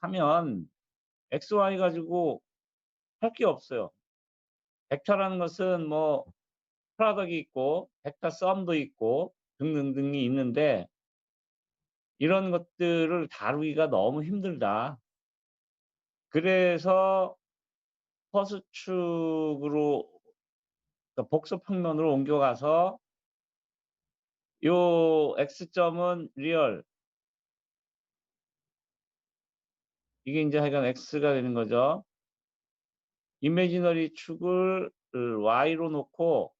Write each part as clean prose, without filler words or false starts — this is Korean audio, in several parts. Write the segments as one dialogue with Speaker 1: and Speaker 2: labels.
Speaker 1: 하면 XY 가지고 할 게 없어요. 벡터라는 것은 뭐 프로덕이 있고 벡터 썸도 있고 등등등이 있는데 이런 것들을 다루기가 너무 힘들다. 그래서 허수축으로, 그러니까 복소평면으로 옮겨가서 요 x점은 리얼, 이게 인제 하여간 x가 되는 거죠. 이미지너리 축을 y로 놓고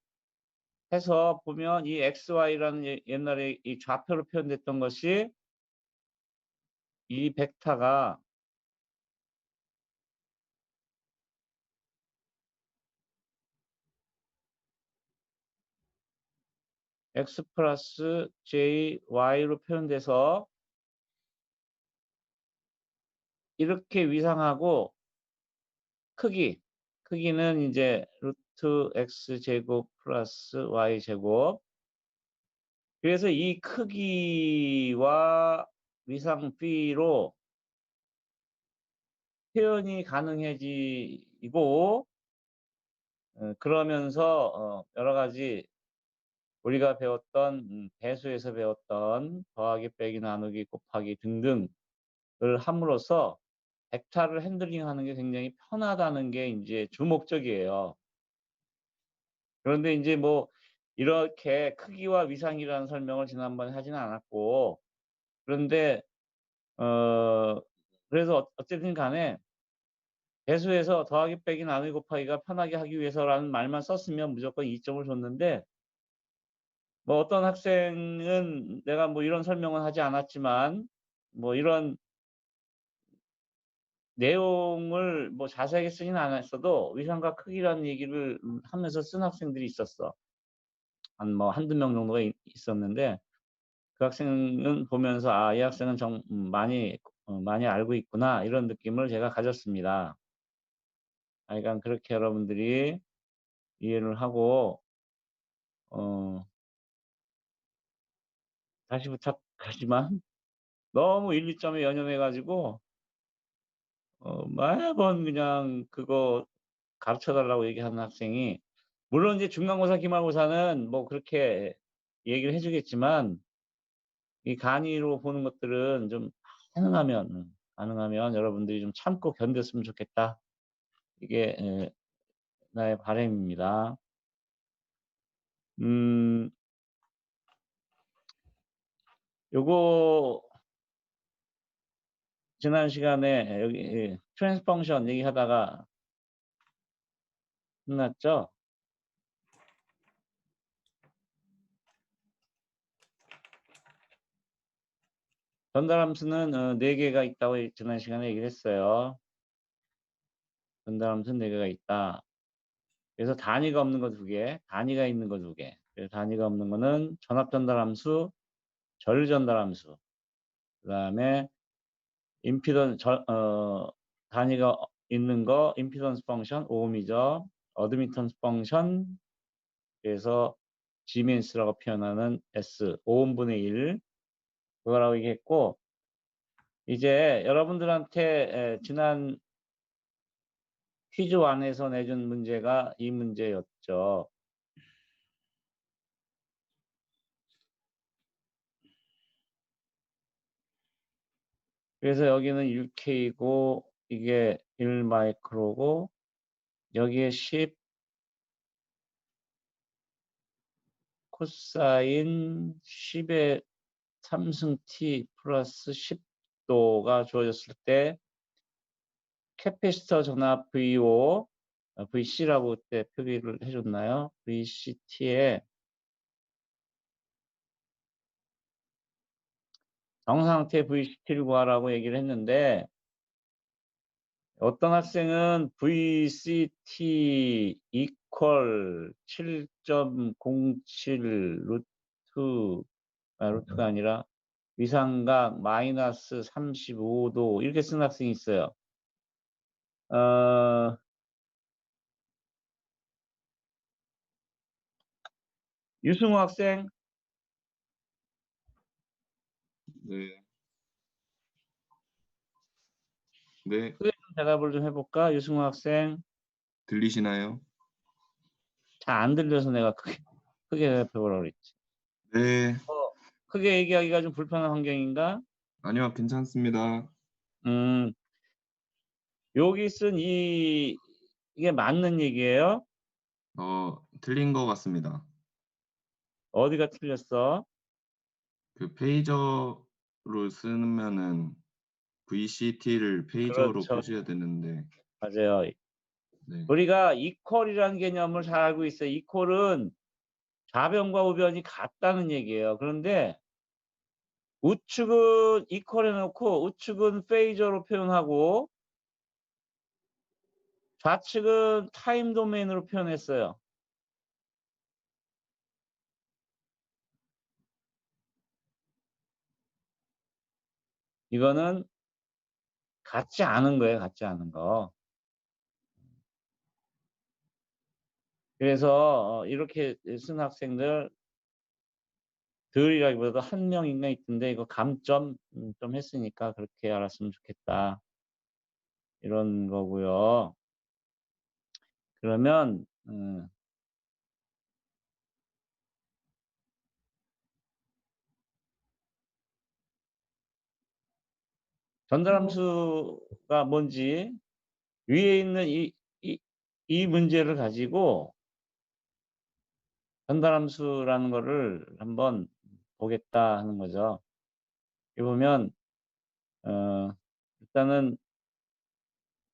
Speaker 1: 해서 보면 이 xy라는 옛날에 이 좌표로 표현됐던 것이 이 벡터가 x 플러스 j y로 표현돼서 이렇게 위상하고 크기는 인제 루트 x 제곱 플러스 y 제곱. 그래서 이 크기와 위상 b로 표현이 가능해지고, 그러면서 여러 가지 우리가 배웠던 배수에서 배웠던 더하기, 빼기, 나누기, 곱하기 등등을 함으로써 벡터를 핸들링하는 게 굉장히 편하다는 게 인제 주목적이에요. 그런데 인제 뭐 이렇게 크기와 위상이라는 설명을 지난번에 하지는 않았고, 그런데 어 그래서 어쨌든 간에 배수에서 더하기, 빼기, 나누기, 곱하기가 편하게 하기 위해서라는 말만 썼으면 무조건 2 점을 줬는데, 뭐 어떤 학생은 내가 뭐 이런 설명은 하지 않았지만 뭐 이런 내용을 뭐 자세하게 쓰지는 않았어도 위상과 크기라는 얘기를 하면서 쓴 학생들이 있었어. 한 뭐 1-2명 정도가 있었는데, 그 학생은 보면서 '아, 이 학생은 정 많이 알고 있구나.' 이런 느낌을 제가 가졌습니다. 하여간 그렇게 여러분들이 이해를 하고 어 다시 부탁하지만 너무 1-2 점에 연연해 가지고 매번 그냥 그거 가르쳐 달라고 얘기하는 학생이, 물론 이제 중간고사, 기말고사는 뭐 그렇게 얘기를 해 주겠지만 이 간이로 보는 것들은 좀 가능하면 여러분들이 좀 참고 견뎠으면 좋겠다. 이게 나의 바람입니다. 음 요거 지난 시간에 여기 트랜스 펑션 얘기하다가 끝났죠? 전달함수는 4 개가 있다고 지난 시간에 얘기를 했어요. 전달함수는 4 개가 있다. 그래서 단위가 없는 거 2 개, 단위가 있는 거 2 개. 그래서 단위가 없는 거는 전압 전달함수, 절 전달함수, 그다음에 단위가 있는 거 임피던스 펑션 오음이죠. 어드미턴스 펑션, 그래서 지민스라고 표현하는 S 오음분의 1, 그거라고 얘기했고, 이제 여러분들한테 지난 퀴즈 1에서 내준 문제가 이 문제였죠. 그래서 여기는 1K고 이게 1 마이크로고 여기에 10 코사인 10의 3승 T 플러스 10 도가 주어졌을 때 캐패시터 전압 VO, VC라고 그때 표기를 해 줬나요? VCT에 정상태 VCT를 구하라고 얘기를 했는데, 어떤 학생은 VCT 이퀄 7.07 루트가 아니라 위상각 마이너스 35도 이렇게 쓴 학생이 있어요. 어 유승우 학생,
Speaker 2: 네. 네.
Speaker 1: 크게 좀 대답을 좀 해 볼까? 유승호 학생.
Speaker 2: 들리시나요?
Speaker 1: 잘 안 들려서 내가 크게 대답해 보라고 그랬지.
Speaker 2: 네.
Speaker 1: 어 크게 얘기하기가 좀 불편한 환경인가?
Speaker 2: 아니요. 괜찮습니다.
Speaker 1: 음. 여기 쓴 이게 맞는 얘기예요?
Speaker 2: 틀린 것 같습니다.
Speaker 1: 어디가 틀렸어?
Speaker 2: 그 페이저로 쓰면은 VCT를 페이저로
Speaker 1: 그렇죠.
Speaker 2: 표시해야 되는데.
Speaker 1: 맞아요.
Speaker 2: 네.
Speaker 1: 우리가 이퀄이라는 개념을 잘 알고 있어요. 이퀄은 좌변과 우변이 같다는 얘기예요. 그런데 우측은 이퀄 해 놓고 우측은 페이저로 표현하고 좌측은 타임 도메인으로 표현했어요. 이거는 같지 않은 거예요, 같지 않은 거. 그래서 이렇게 쓴 학생들 들이라기보다도 한 명인가 있던데 이거 감점 좀 했으니까 그렇게 알았으면 좋겠다. 이런 거고요. 그러면 전달함수가 뭔지 위에 있는 이 문제를 가지고 전달함수라는 거를 한번 보겠다 하는 거죠. 여기 보면 어 일단은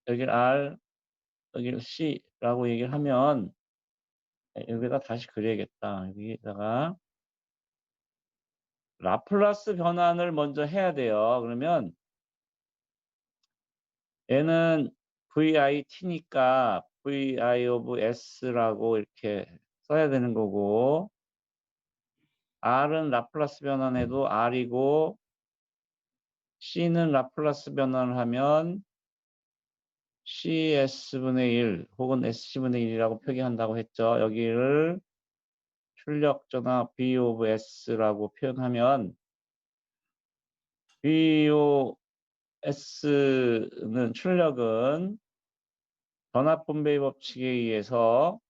Speaker 1: 여기를 R 여기를 C라고 얘기를 하면 여기다 다시 그려야겠다. 여기다가 라플라스 변환을 먼저 해야 돼요. 그러면 얘는 VIT니까 VI of S라고 이렇게 써야 되는 거고 R은 라플라스 변환해도 R이고 C는 라플라스 변환을 하면 CS분의 1 혹은 SC분의 1이라고 표기한다고 했죠. 여기를 출력 전압 V of S라고 표현하면 VOS는 출력은 전압 분배의 법칙에 의해서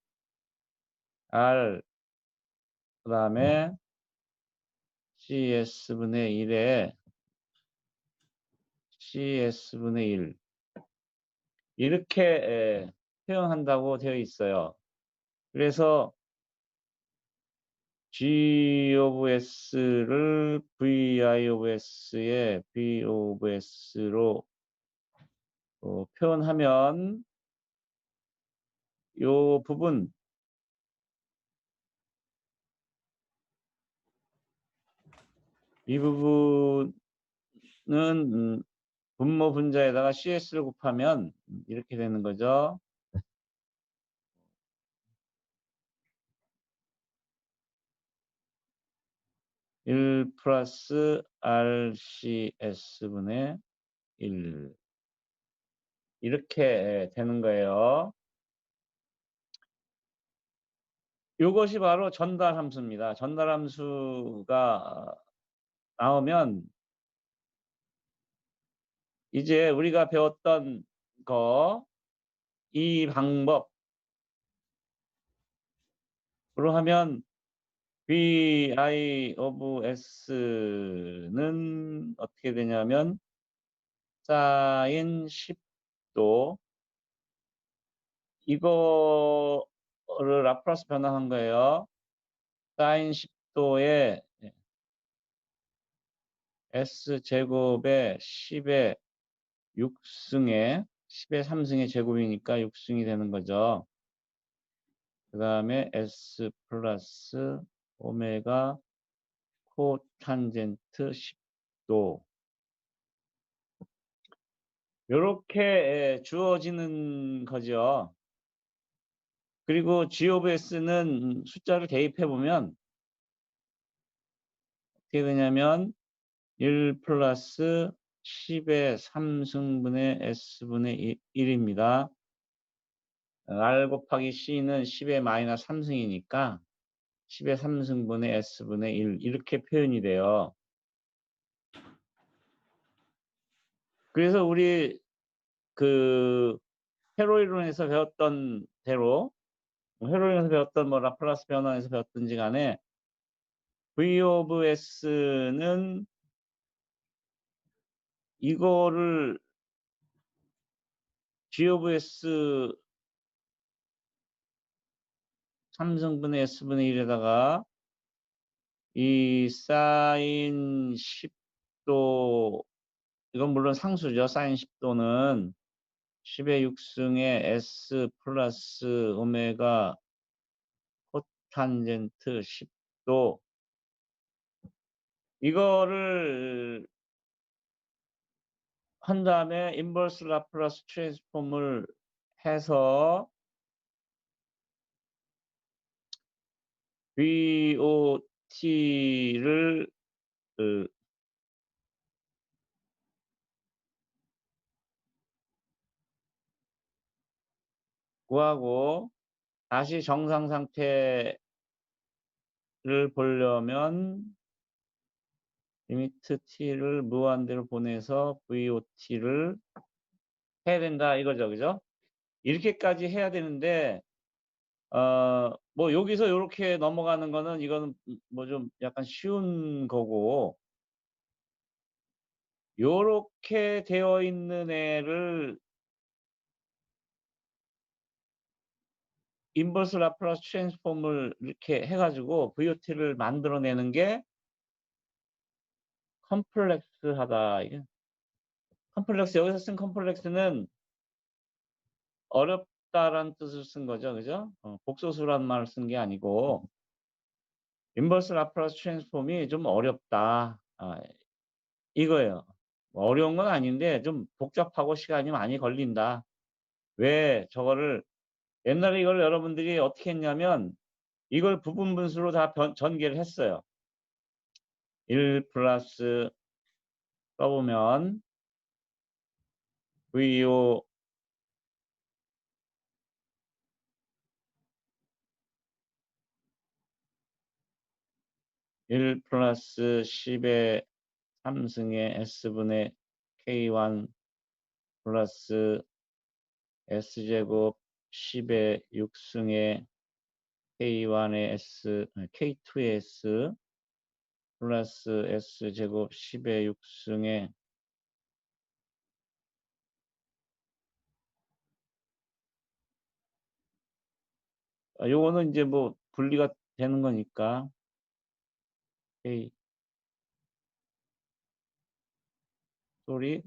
Speaker 1: R 그다음에 CS분의 1에 CS분의 1 이렇게 표현한다고 되어 있어요. 그래서 G of S를 VI of S에 V of S로 표현하면 요 부분 이 부분은 분모 분자에다가 CS를 곱하면 이렇게 되는 거죠. 일 플러스 RCS분의 1 이렇게 되는 거예요. 요것이 바로 전달 함수입니다. 전달 함수가 나오면 이제 우리가 배웠던 거 이 방법으로 하면 VI of S는 어떻게 되냐면 sin 10도 이거를 라플라스 변환한 거예요. sin 10도에 S 제곱에 10의 6승에 10의 3승의 제곱이니까 6승이 되는 거죠. 그다음에 S 플러스 오메가 코탄젠트 10도 요렇게 주어지는 거죠. 그리고 G of S는 숫자를 대입해 보면 어떻게 되냐면 1 플러스 10의 3승분의 S분의 1입니다. R 곱하기 C는 10의 마이너스 3승이니까 10의 3승분의 S분의 1 이렇게 표현이 돼요. 그래서 우리 그 회로이론에서 배웠던 대로, 회로이론에서 배웠던 뭐 라플라스 변환에서 배웠든지 간에 V of S는 이거를 G of S 3승분의 S분의 1에다가 이 사인 10도, 이건 물론 상수죠. 사인 10도는 10의 6승의 S 플러스 오메가 코탄젠트 10도, 이거를 한 다음에 인버스 라플라스 트랜스폼을 해서 VOT를 구하고 다시 정상 상태를 보려면 리미트 t를 무한대로 보내서 VOT를 해야 된다 이거죠. 그죠? 이렇게까지 해야 되는데 뭐 여기서 요렇게 넘어가는 거는 이거는 뭐 좀 약간 쉬운 거고, 요렇게 되어 있는 애를 인버스 라플라스 트랜스폼을 이렇게 해 가지고 VOT를 만들어내는 게 컴플렉스하다. 이게 컴플렉스, 여기서 쓴 컴플렉스는 어렵다라는 뜻을 쓴 거죠. 그죠? 복소수라는 말을 쓴 게 아니고 인버스 라플라스 트랜스폼이 좀 어렵다. 이거예요. 뭐 어려운 건 아닌데 좀 복잡하고 시간이 많이 걸린다. 왜 저거를 옛날에 이걸 여러분들이 어떻게 했냐면 이걸 부분 분수로 다 전개를 했어요. 1 플러스 써보면 VO 1 플러스 10의 3승의 S분의 K1 플러스 S제곱 10의 6승의 K1의 S, K2의 S 플러스 S제곱 10의 6승의 요거는 이제 뭐 분리가 되는 거니까 K 소리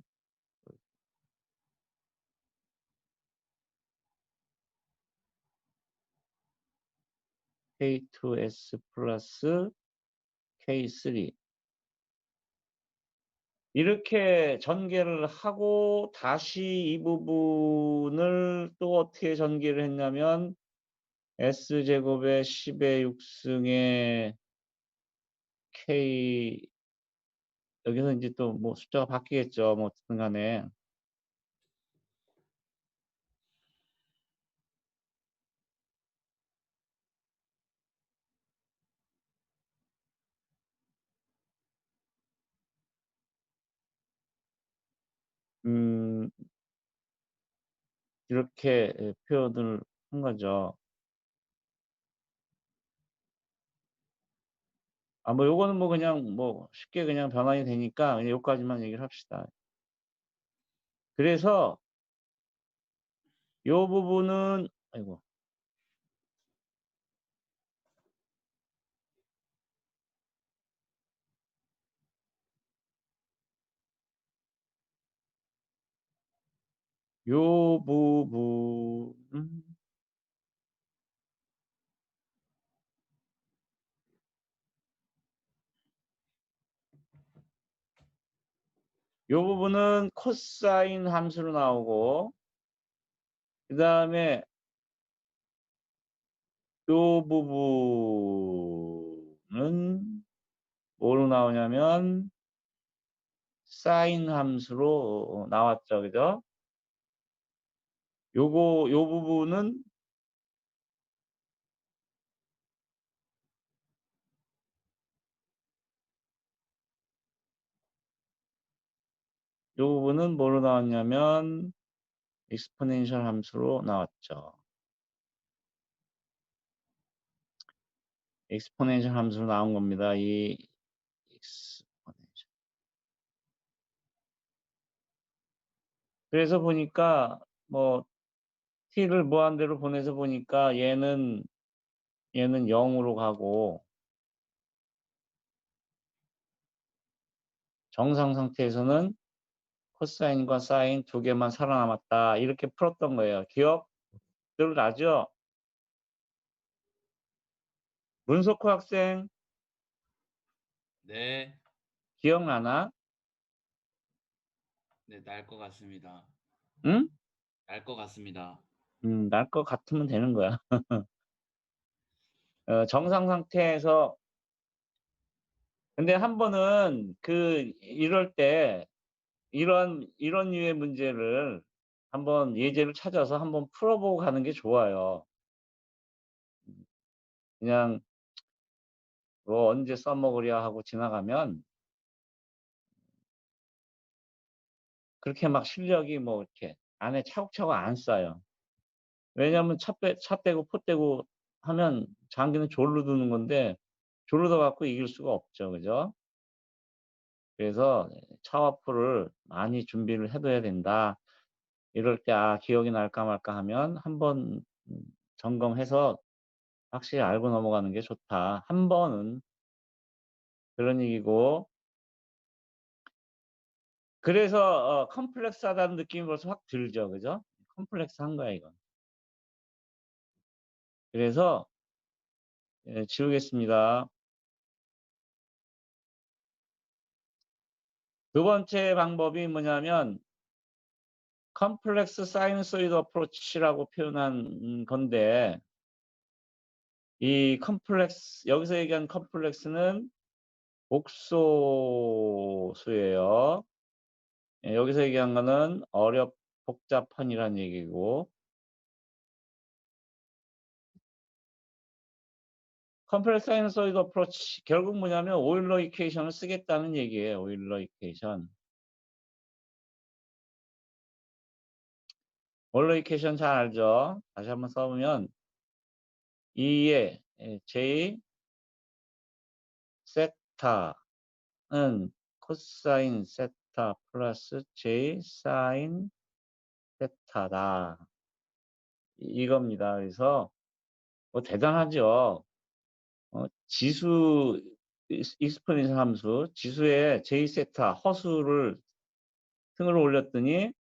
Speaker 1: K2S 플러스 K3 이렇게 전개를 하고 다시 이 부분을 또 어떻게 전개를 했냐면 S제곱의 10의 6승의 K, 여기서 이제 또 뭐 숫자가 바뀌겠죠. 뭐 어쨌든 간에 이렇게 표현을 한 거죠. 뭐 요거는 뭐 그냥 뭐 쉽게 그냥 변환이 되니까 그냥 요까지만 얘기를 합시다. 그래서 요 부분은 아이고. 요 부분은 요 부분은 코사인 함수로 나오고 그다음에 요 부분은 뭐로 나오냐면 사인 함수로 나왔죠. 그죠? 요거 요 부분은 요 부분은 뭐로 나왔냐면 익스포넨셜 함수로 나왔죠. 익스포넨셜 함수로 나온 겁니다. 이 익스포넨셜. 그래서 보니까 뭐 t를 무한대로 보내서 보니까 얘는 0으로 가고 정상 상태에서는 코사인과 사인 두 개만 살아남았다. 이렇게 풀었던 거예요. 기억들 나죠? 문석호 학생
Speaker 3: 네.
Speaker 1: 기억나나?
Speaker 3: 네, 날 것 같습니다.
Speaker 1: 응?
Speaker 3: 날 것 같습니다.
Speaker 1: 날 것 같으면 되는 거야. 정상 상태에서 근데 한 번은 이럴 때 이런 류의 문제를 한번 예제를 찾아서 한번 풀어보고 가는 게 좋아요. 그냥 뭐 '언제 써먹으랴.' 하고 지나가면 그렇게 막 실력이 뭐 이렇게 안에 차곡차곡 안 쌓여. 왜냐하면 차 떼고 포 떼고 하면 장기는 졸로 드는 건데 졸로 더 갖고 이길 수가 없죠. 그죠? 그래서 차와 포를 많이 준비를 해 둬야 된다. 이럴 때 '아 기억이 날까 말까.' 하면 한번 점검해서 확실히 알고 넘어가는 게 좋다. 한 번은 그런 얘기고 그래서 컴플렉스하다는 느낌이 벌써 확 들죠. 그죠? 컴플렉스한 거야 이건. 그래서 예 지우겠습니다. 두 번째 방법이 뭐냐면 컴플렉스 사이누소이드 어프로치라고 표현한 건데 이 컴플렉스 여기서 얘기한 컴플렉스는 복소수예요. 예 여기서 얘기한 거는 복잡한이란 얘기고 컴플렉스 사이누소이드 어프로치 결국 뭐냐면 오일러 이퀘이션을 쓰겠다는 얘기예요. 오일러 이퀘이션. 오일러 이퀘이션 잘 알죠? 다시 한번 써 보면 2의 J 세타는 코사인 세타 플러스 J 사인 세타다. 이겁니다. 그래서 뭐 대단하죠. 지수 익스포넨셜 함수 지수에 J 세타 허수를 등을 올렸더니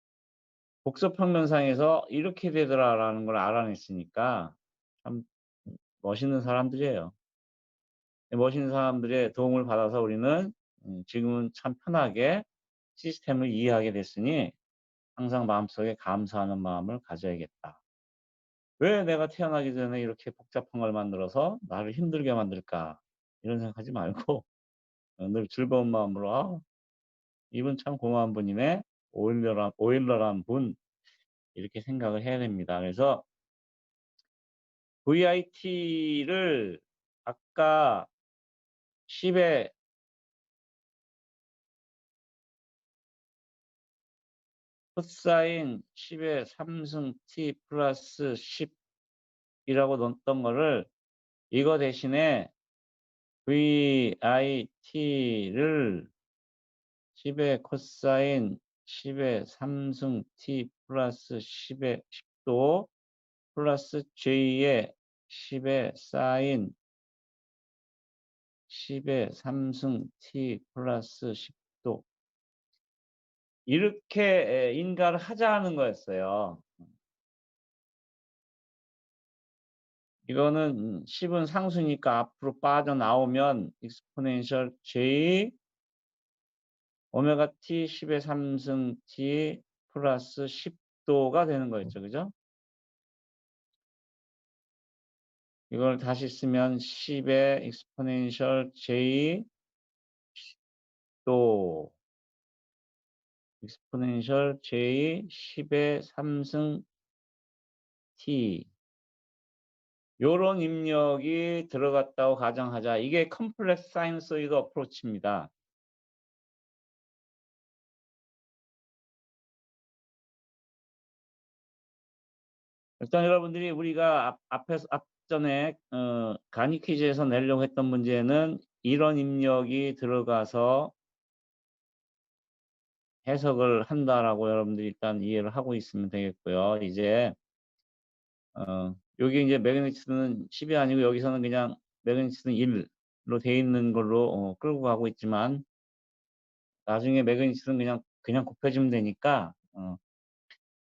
Speaker 1: 복소평면상에서 이렇게 되더라라는 걸 알아냈으니까 참 멋있는 사람들이에요. 멋있는 사람들의 도움을 받아서 우리는 지금은 참 편하게 시스템을 이해하게 됐으니 항상 마음속에 감사하는 마음을 가져야겠다. '왜 내가 태어나기 전에 이렇게 복잡한 걸 만들어서 나를 힘들게 만들까?' 이런 생각하지 말고 늘 즐거운 마음으로 '아 이분 참 고마운 분이네. 오일러란 분.' 이렇게 생각을 해야 됩니다. 그래서 VIT를 아까 10의 코사인 10의 3승 t 플러스 10 이라고 넣었던 거를 이거 대신에 VIT를 10의 코사인 10의 3승 t 플러스 10의 10도 플러스 J의 10의 사인 10의 3승 t 플러스 10도 이렇게 인가를 하자는 거였어요. 이거는 10은 상수니까 앞으로 빠져나오면 exponential j 오메가 t 10의 3승 t 플러스 10도가 되는 거였죠. 그죠? 이걸 다시 쓰면 10의 exponential j 도 exponential j 10의 3승 t 요런 입력이 들어갔다고 가정하자. 이게 컴플렉스 사이누소이드 어프로치입니다. 일단 여러분들이 우리가 앞전에 간이 퀴즈에서 내려고 했던 문제는 이런 입력이 들어가서 해석을 한다라고 여러분들이 일단 이해를 하고 있으면 되겠고요. 이제 여기 이제 매그니튜드는 10이 아니고 여기서는 그냥 매그니튜드는 1로 돼 있는 걸로 끌고 가고 있지만 나중에 매그니튜드는 그냥 곱해주면 되니까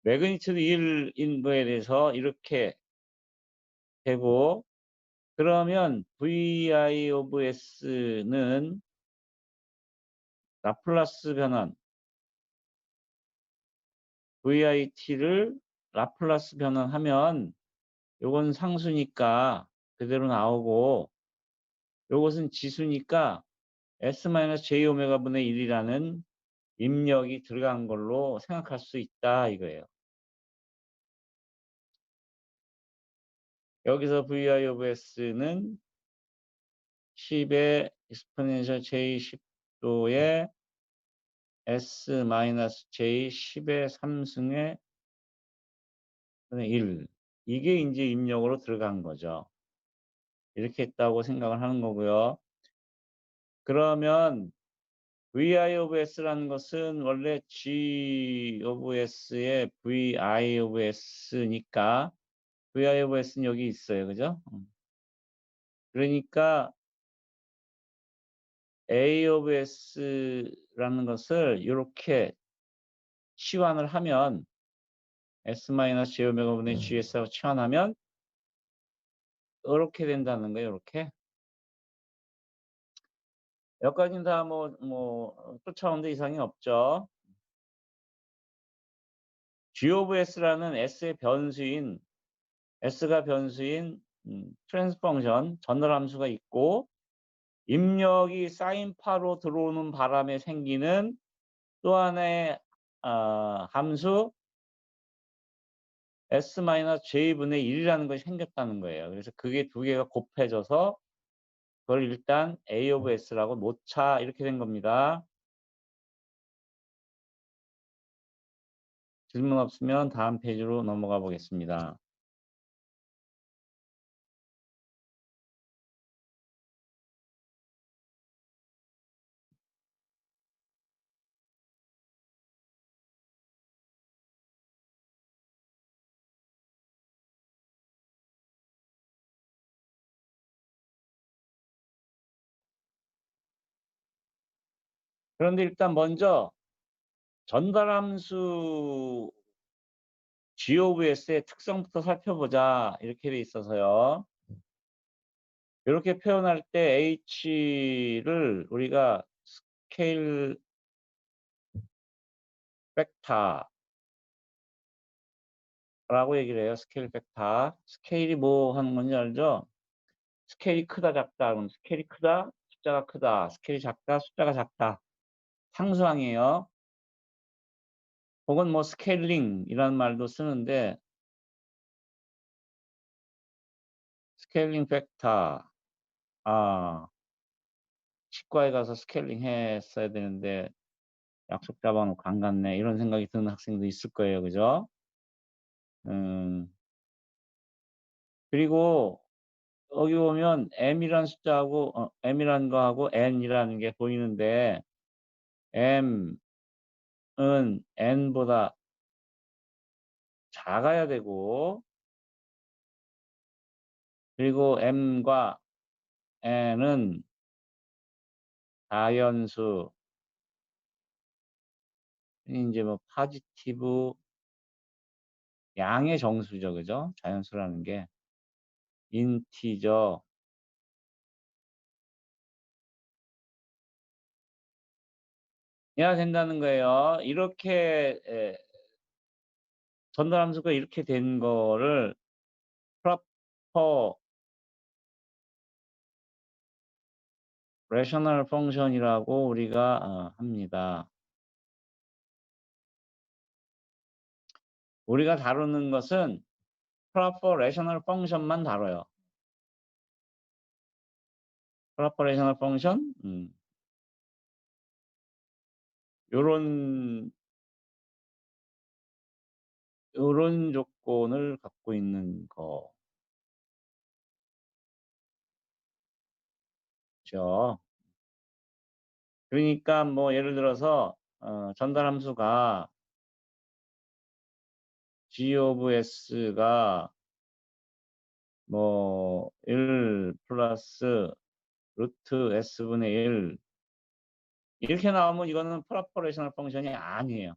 Speaker 1: 매그니튜드 1인 거에 대해서 이렇게 되고, 그러면 vi of s는 라플라스 변환 vit를 라플라스 변환하면 요건 상수니까 그대로 나오고, 요것은 지수니까 s-j 오메가 분의 1이라는 입력이 들어간 걸로 생각할 수 있다 이거예요. 여기서 vi of s는 10의 exponential j 10도에 s-j 10의 3승의 분의 1, 이게 이제 입력으로 들어간 거죠. 이렇게 했다고 생각을 하는 거고요. 그러면 vi of s라는 것은 원래 g of s의 vi of s니까 vi of s는 여기 있어요. 그죠? 그러니까 a of s라는 것을 이렇게 치환을 하면 s-j 오메가 분의 gs하고 치환하면 이렇게 된다는 거예요. 이렇게. 여기까지는 다 쫓아오는 데 이상이 없죠. g of s라는 s의 변수인, s가 변수인 트랜스 펑션 전달 함수가 있고, 입력이 사인파로 들어오는 바람에 생기는 또 하나의 함수 s-j분의 1이라는 것이 생겼다는 거예요. 그래서 그게 두 개가 곱해져서 그걸 일단 a of s라고 놓자, 이렇게 된 겁니다. 질문 없으면 다음 페이지로 넘어가 보겠습니다. 그런데 일단 먼저 전달함수 g of s의 특성부터 살펴보자, 이렇게 돼 있어서요. 이렇게 표현할 때 h를 우리가 스케일 벡터라고 얘기를 해요. 스케일 벡터. 스케일이 뭐 하는 건지 알죠? 스케일이 크다 작다 그러면 스케일이 크다 숫자가 크다, 스케일이 작다 숫자가 작다, 상수항이에요. 혹은 뭐 스케일링이라는 말도 쓰는데, 스케일링 팩터, 치과에 가서 스케일링 했어야 되는데 약속 잡아놓고 안 갔네, 이런 생각이 드는 학생도 있을 거예요. 그죠? 그리고 여기 보면 m이라는 숫자하고 m이라는 거하고 n이라는 게 보이는데, m은 n보다 작아야 되고, 그리고 m과 n은 다연수, 이제 뭐 파지티브 양의 정수죠. 그죠? 자연수라는 게 인티저, 해야 된다는 거예요. 이렇게 전달함수가 이렇게 된 거를 proper rational function이라고 우리가 합니다. 우리가 다루는 것은 proper rational function만 다뤄요. proper rational function, 요런 조건을 갖고 있는 거. 그죠? 그러니까 뭐 예를 들어서 전달 함수가 g of s가 뭐 1 플러스 루트 s분의 1 이렇게 나오면 이거는 프로포레이셔널 펑션이 아니에요.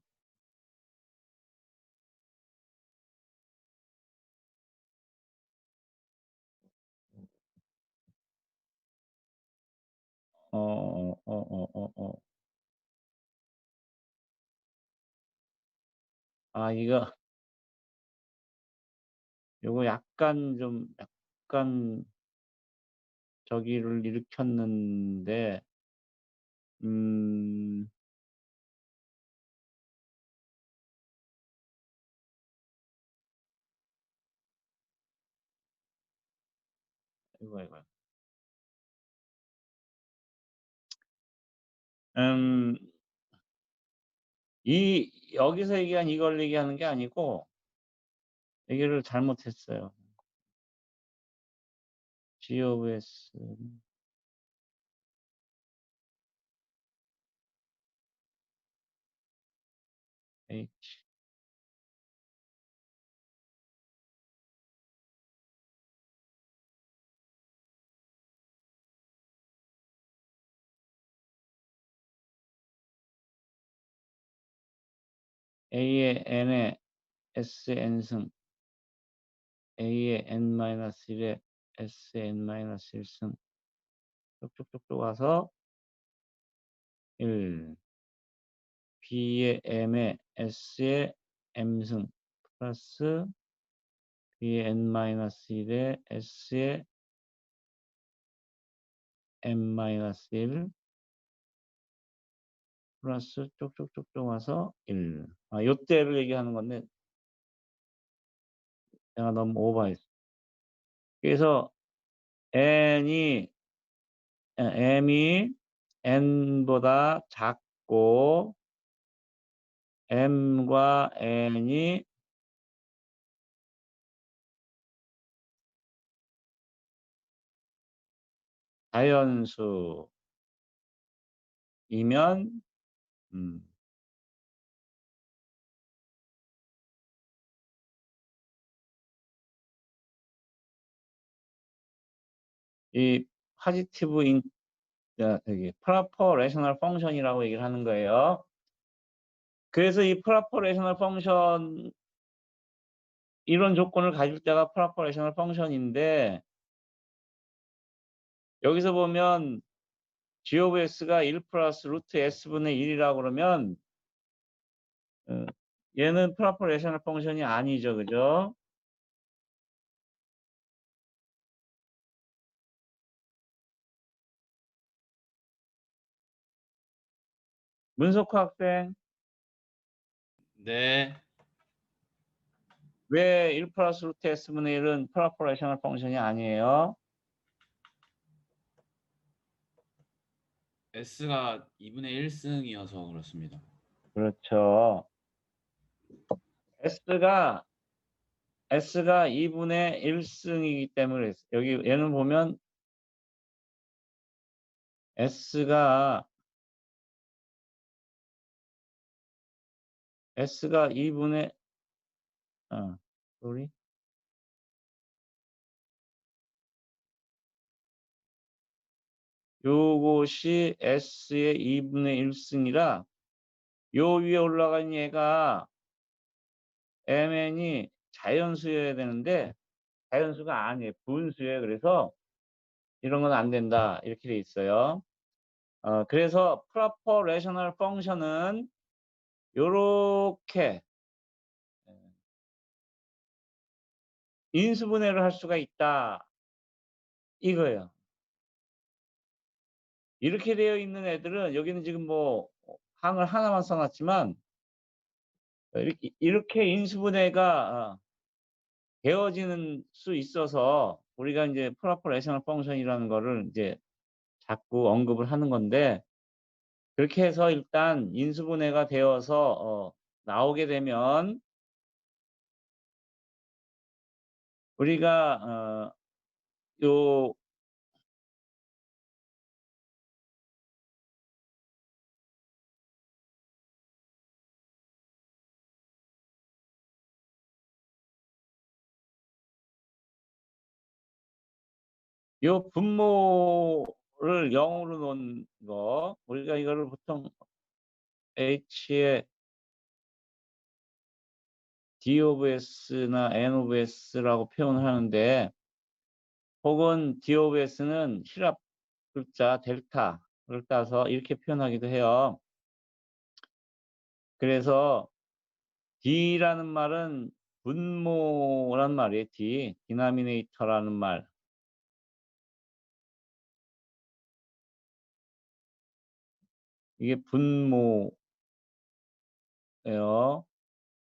Speaker 1: 아, 요거 약간 저기를 일으켰는데, 이거. 여기서 얘기한 이걸 얘기하는 게 아니고, 얘기를 잘못했어요. G of S, H. A의 n의 S의 n승, A의 n-1의 S의 n-1승, 쭉쭉쭉쭉 와서 1, B의 m의 S의 m승, 플러스 B의 n-1의 S의 n-1, 플러스 쭉쭉쭉쭉 와서 1. 요때를 얘기하는 건데, 내가 너무 오버했어. 그래서 m이 n보다 작고 m과 n이 자연수이면 이 파지티브 여기 프로퍼 레셔널 펑션이라고 얘기를 하는 거예요. 그래서 이 프로퍼 레셔널 펑션 이런 조건을 가질 때가 프로퍼 레셔널 펑션인데, 여기서 보면 g of s가 1 플러스 루트 s분의 1이라고 그러면 얘는 프로퍼 레셔널 펑션이 아니죠. 그죠? 문석호 학생,
Speaker 3: 네.
Speaker 1: 왜 1 플러스 루트 s분의 1은 프로퍼 레셔널 펑션이 아니에요?
Speaker 3: S가 2분의 1승이어서 그렇습니다.
Speaker 1: 그렇죠. S가 2분의 1승이기 때문에 여기 얘는 보면 S가 2분의 sorry. 요것이 S의 2분의 1승이라 요 위에 올라간 얘가 mn이 자연수여야 되는데 자연수가 아니에요. 분수예요. 그래서 이런 건 안 된다. 이렇게 돼 있어요. 그래서 proper rational function은 요렇게 인수분해를 할 수가 있다. 이거예요. 이렇게 되어 있는 애들은 여기는 지금 뭐 항을 하나만 써 놨지만 이렇게 인수분해가 되어지는 수 있어서 우리가 이제 proper rational function이라는 거를 이제 자꾸 언급을 하는 건데, 그렇게 해서 일단 인수분해가 되어서 나오게 되면 우리가 요 분모를 0으로 놓은 거 우리가 이거를 보통 H에 D of S나 N of S라고 표현을 하는데 혹은 D of S는 힐압 글자 델타를 따서 이렇게 표현하기도 해요. 그래서 D라는 말은 분모란 말이에요. D, 디나미네이터라는 말. 이게 분모예요.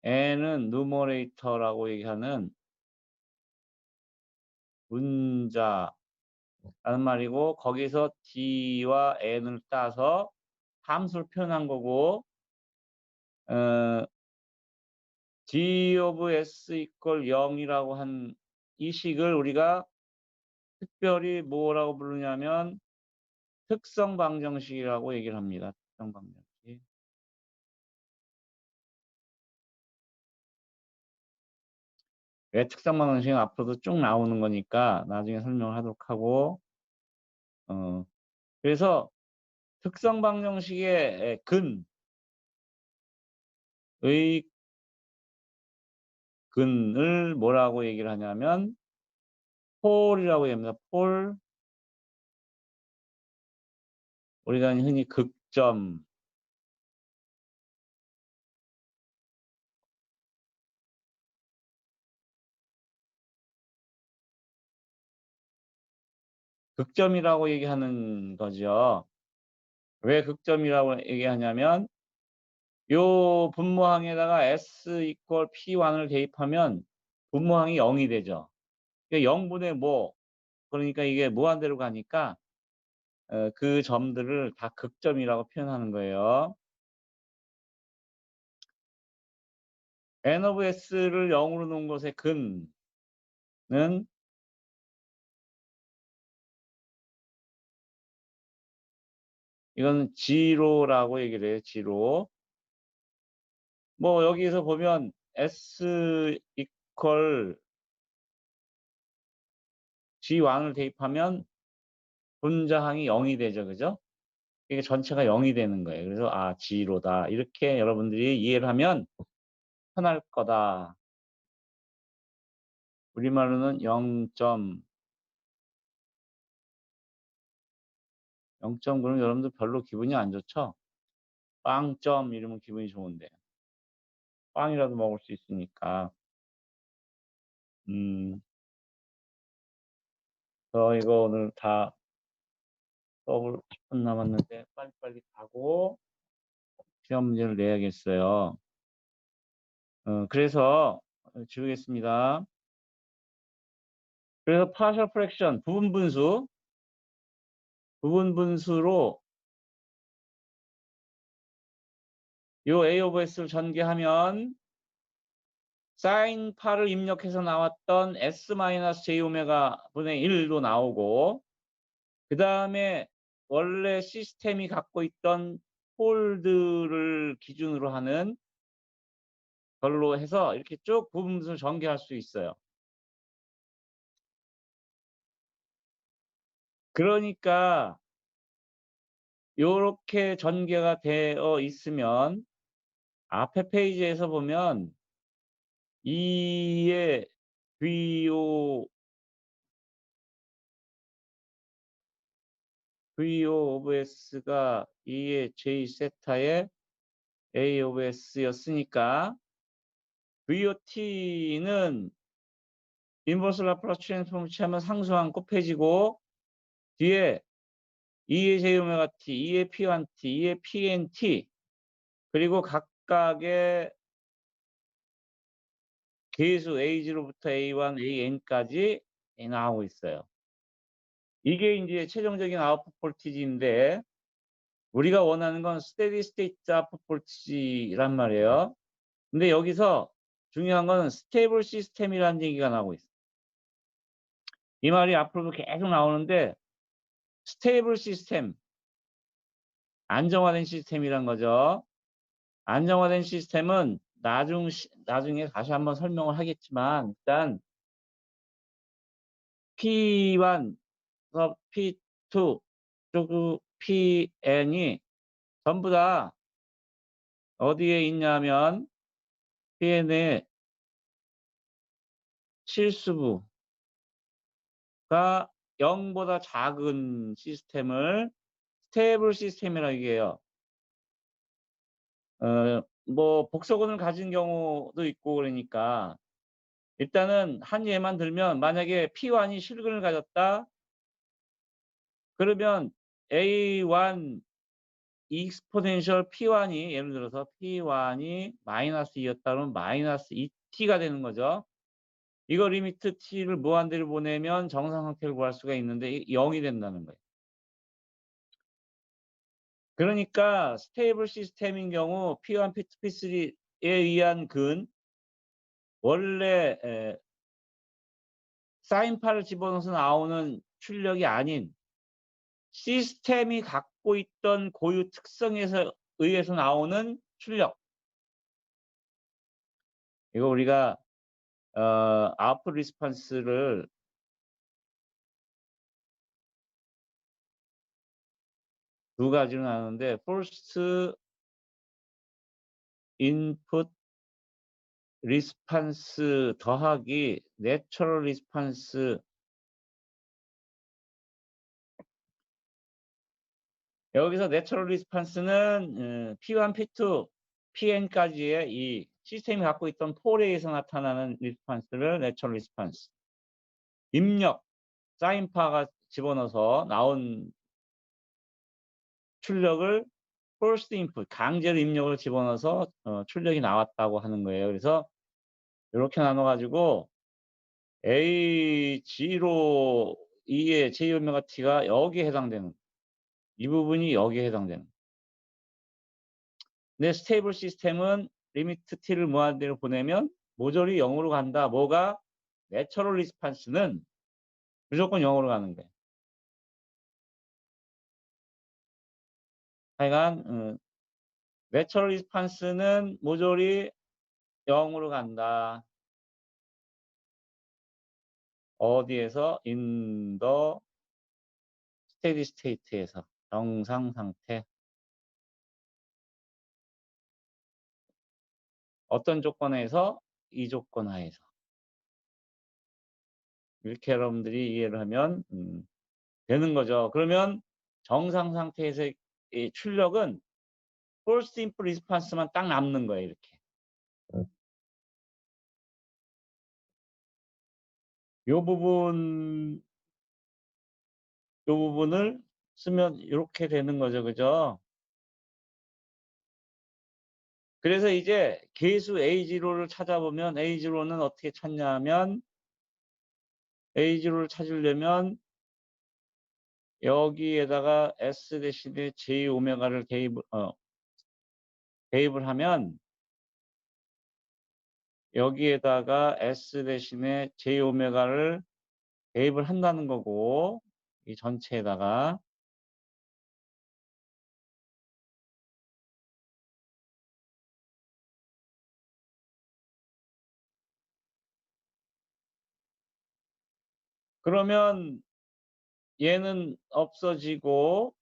Speaker 1: N은 누머레이터라고 얘기하는 분자라는 말이고 거기서 D와 N을 따서 함수를 표현한 거고 D of S equal 0이라고 한 이 식을 우리가 특별히 뭐라고 부르냐면 특성 방정식이라고 얘기를 합니다. 특성 방정식. 왜 특성 방정식은 앞으로도 쭉 나오는 거니까 나중에 설명을 하도록 하고 그래서 특성 방정식의 근을 뭐라고 얘기를 하냐면 폴이라고 합니다. 폴. 우리가 흔히 극점, 극점이라고 얘기하는 거죠. 왜 극점이라고 얘기하냐면 요 분모항에다가 S equal P1을 대입하면 분모항이 0이 되죠. 그러니까 0분의 뭐 그러니까 이게 무한대로 가니까 그 점들을 다 극점이라고 표현하는 거예요. N of S를 0으로 놓은 것의 근은 이건 G로라고 얘기를 해요. G로. 뭐 여기서 보면 S equal G1을 대입하면 분자항이 0이 되죠. 그죠? 이게 전체가 0이 되는 거예요. 그래서 아, G로다. 이렇게 여러분들이 이해를 하면 편할 거다. 우리말로는 0점. 0점 그러면 여러분들 별로 기분이 안 좋죠? 빵점 이러면 기분이 좋은데. 빵이라도 먹을 수 있으니까. 저 이거 오늘 다 써볼 10분 남았는데 빨리빨리 가고 시험 문제를 내야겠어요. 그래서 지우겠습니다. 그래서 partial fraction 부분 분수로 요 A of S를 전개하면 사인 파를 입력해서 나왔던 S-J 오메가 분의 1로 나오고 그 다음에 원래 시스템이 갖고 있던 폴드를 기준으로 하는 걸로 해서 이렇게 쭉 부분분수를 전개할 수 있어요. 그러니까 요렇게 전개가 되어 있으면 앞에 페이지에서 보면 2의 VO of S가 2의 J 세타의 A of S였으니까 VOT는 인버스 라플라스 트랜스폼 취하면 상수항 곱해지고 뒤에 2의 J 오메가 T, 2의 P1T, 2의 PNT 그리고 각각의 계수 A0부터 A1, AN까지 나오고 있어요. 이게 이제 최종적인 아웃풋 볼티지인데 우리가 원하는 건 스테디 스테이트 아웃풋 볼티지란 말이에요. 근데 여기서 중요한 거는 스테이블 시스템이라는 얘기가 나오고 있어요. 이 말이 앞으로도 계속 나오는데 스테이블 시스템, 안정화된 시스템이란 거죠. 안정화된 시스템은 나중에 다시 한번 설명을 하겠지만 일단 P1, P2, 그리고 Pn이 전부 다 어디에 있냐면 Pn의 실수부가 0보다 작은 시스템을 스테이블 시스템이라고 얘기해요. 뭐 복소근을 가진 경우도 있고 그러니까 일단은 한 예만 들면 만약에 P1이 실근을 가졌다. 그러면 A1 exponential P1이 예를 들어서 P1이 -2였다 그러면 -2t가 되는 거죠. 이거 리미트 t를 무한대로 보내면 정상 상태를 구할 수가 있는데 이 0이 된다는 거예요. 그러니까 스테이블 시스템인 경우 P1, P2, P3에 의한 원래 사인파를 집어넣어서 나오는 출력이 아닌 시스템이 갖고 있던 고유 특성에서 의해서 나오는 출력. 이거 우리가 아웃풋 리스폰스를 두 가지로 나누는데 first input response 더하기 natural response. 여기서 natural response는 P1, P2, Pn까지의 이 시스템이 갖고 있던 폴에 의해서 나타나는 response를 natural response. 입력, 사인파가 집어넣어서 나온 출력을 first input, 강제로 입력을 집어넣어서 출력이 나왔다고 하는 거예요. 그래서 이렇게 나눠 가지고 A0 2의 Jωt가 여기에 해당되는, 이 부분이 여기에 해당되는. 근데 스테이블 시스템은 리미트 t를 무한대로 보내면 모조리 0으로 간다. 뭐가? 내처럴 리스판스는 무조건 0으로 가는 거예요. 하여간 내처럴 리스판스는 모조리 0으로 간다. 어디에서? in the steady state에서, 정상 상태. 어떤 조건에서? 이 조건 하에서. 이렇게 여러분들이 이해를 하면 되는 거죠. 그러면 정상 상태에서의 이 출력은 false input response만 딱 남는 거예요, 이렇게. 요 부분을 쓰면 이렇게 되는 거죠. 그죠? 그래서 이제 계수 A0를 찾아보면 A0는 어떻게 찾냐면 A0를 찾으려면 여기에다가 S 대신에 J 오메가를 대입을 하면 여기에다가 S 대신에 J 오메가를 대입을 한다는 거고, 이 전체에다가. 그러면 얘는 없어지고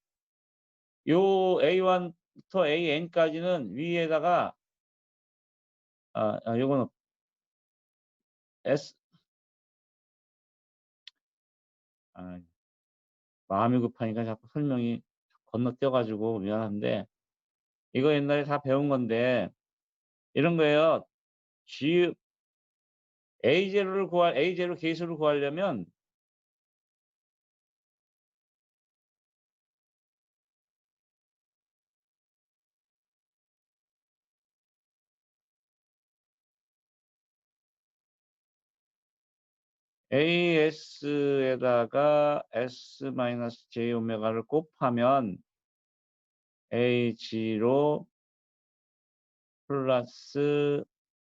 Speaker 1: 요 A1부터 AN까지는 위에다가 요거는 S 마음이 급하니까 자꾸 설명이 건너뛰어 가지고 미안한데 이거 옛날에 다 배운 건데 이런 거예요. A0 계수를 구하려면 AS에다가 S-J 오메가를 곱하면 A0 플러스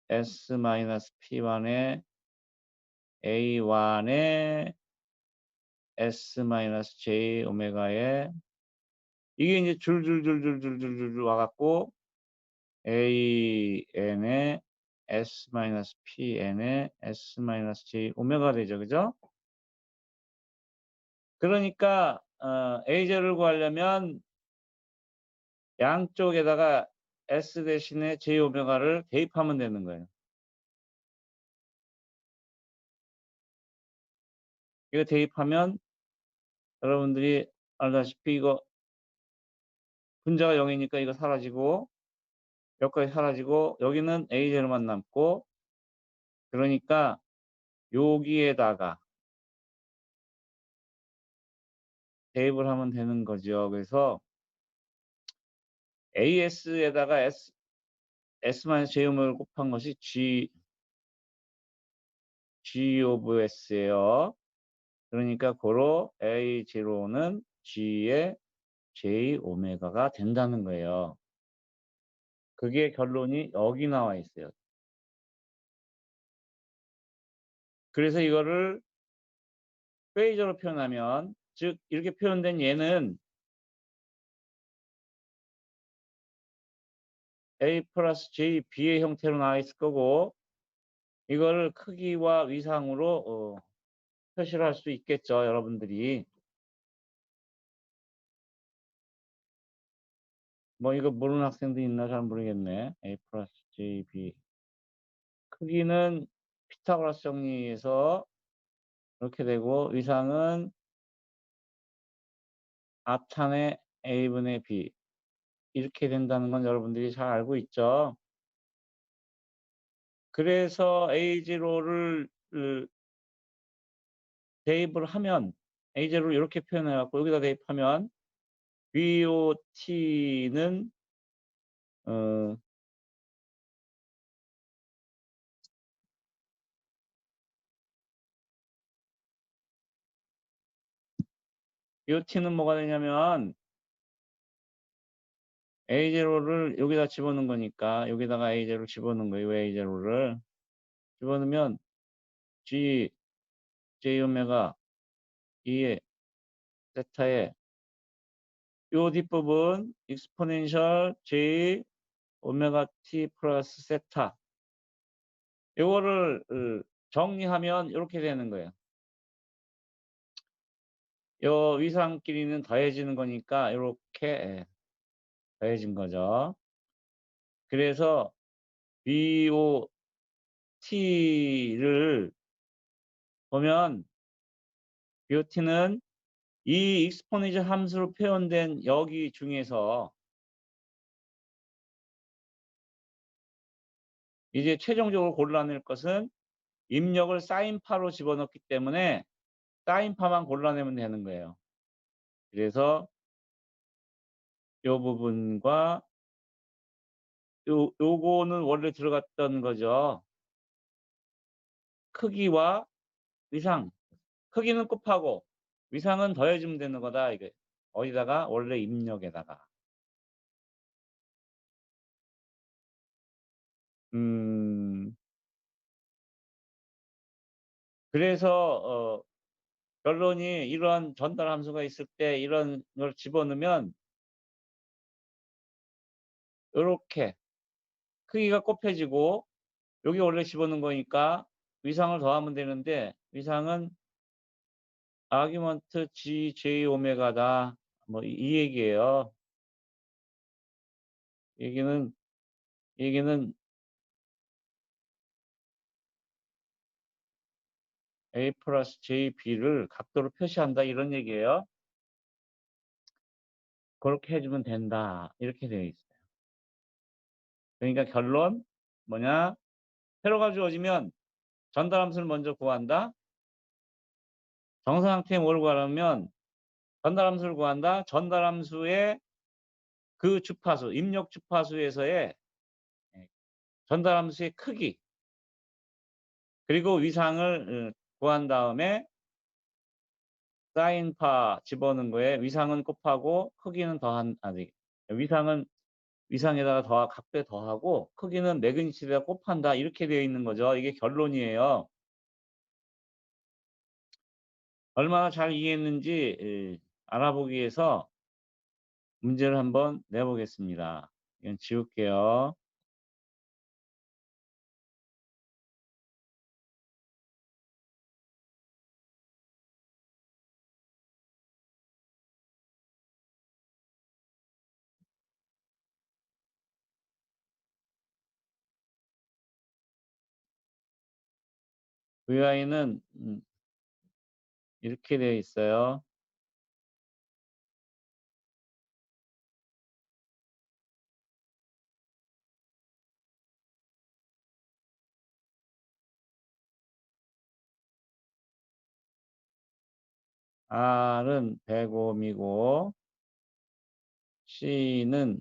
Speaker 1: S-P1의 A1의 S 마이너스 J 오메가에 이게 이제 줄줄줄줄줄줄줄 와 갖고 AN에 S 마이너스 PN에 S 마이너스 J 오메가 되죠. 그죠? 그러니까 A0를 구하려면 양쪽에다가 S 대신에 J 오메가를 대입하면 되는 거예요. 이거 대입하면 여러분들이 알다시피 이거 분자가 0이니까 이거 사라지고 여기까지 사라지고 여기는 A0만 남고 그러니까 여기에다가 대입을 하면 되는 거죠. 그래서 AS에다가 S-J 오메가를 곱한 것이 G 오브 S예요. 그러니까 고로 A0는 G의 J 오메가가 된다는 거예요. 그게 결론이 여기 나와 있어요. 그래서 이거를 페이저로 표현하면 즉 이렇게 표현된 얘는 A 플러스 J B의 형태로 나와 있을 거고 이거를 크기와 위상으로 표시를 할 수 있겠죠, 여러분들이. 뭐 이거 모르는 학생도 있나 잘 모르겠네. A 플러스 J B 크기는 피타고라스 정리에서 이렇게 되고 위상은 앞찬의 A분의 B 이렇게 된다는 건 여러분들이 잘 알고 있죠. 그래서 A0를 대입을 하면 A0를 이렇게 표현해 갖고 여기다 대입하면 VOT는 VOT는 뭐가 되냐면 A0를 여기다 집어넣은 거니까 여기다가 A0를 집어넣은 거예요. A0를 집어넣으면 G J 오메가 2의 세타에 요 뒷부분 익스포넨셜 J 오메가 T 플러스 세타 요거를 정리하면 이렇게 되는 거예요. 요 위상끼리는 더해지는 거니까 요렇게 더해진 거죠. 그래서 BOT를 보면 BOT는 이 익스포넨셜 함수로 표현된 여기 중에서 이제 최종적으로 골라낼 것은 입력을 사인파로 집어넣기 때문에 사인파만 골라내면 되는 거예요. 그래서 요 부분과 요거는 원래 들어갔던 거죠. 크기와 위상. 크기는 곱하고 위상은 더해주면 되는 거다. 이게 어디다가 원래 입력에다가. 그래서 결론이 이러한 전달 함수가 있을 때 이런 걸 집어넣으면 요렇게 크기가 곱해지고 여기 원래 집어넣은 거니까 위상을 더하면 되는데 위상은 아규먼트 G J 오메가다. 뭐 이 얘기예요. 얘기는 A 플러스 J B를 각도로 표시한다 이런 얘기예요. 그렇게 해주면 된다. 이렇게 되어 있어요. 그러니까 결론 뭐냐? 회로가 주어지면 전달 함수를 먼저 구한다. 정사 상태에 뭘 구하려면 전달 함수를 구한다. 전달 함수의 그 주파수, 입력 주파수에서의 전달 함수의 크기 그리고 위상을 구한 다음에 사인파 집어넣은 거에 위상은 곱하고 크기는 더한 위상은 위상에다가 각도에 더하고 크기는 매그니튜드에다 곱한다 이렇게 되어 있는 거죠. 이게 결론이에요. 얼마나 잘 이해했는지 알아보기 위해서 문제를 한번 내보겠습니다. 이건 지울게요. VI는 이렇게 되어 있어요. R은 105옴이고 C는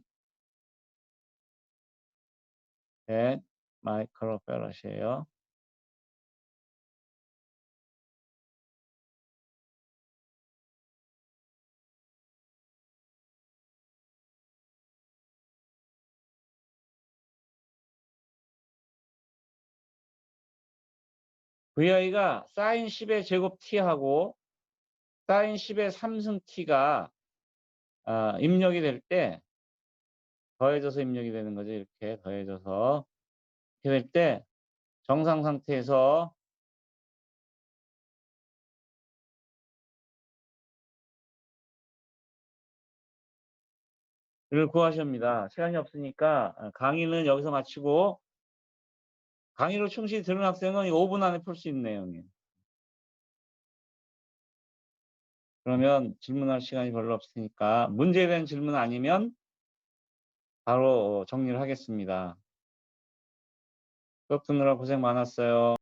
Speaker 1: 100 마이크로패럿이에요. VI가 사인 10의 제곱 t하고 사인 10의 3승 t가 입력이 될 때 더해져서 입력이 되는 거죠. 이렇게 더해져서 이렇게 될 때 정상 상태에서 를 구하십니다. 시간이 없으니까 강의는 여기서 마치고 강의로 충실히 들은 학생은 5분 안에 풀 수 있네요. 형님. 그러면 질문할 시간이 별로 없으니까 문제에 대한 질문 아니면 바로 정리를 하겠습니다. 수업 듣느라 고생 많았어요.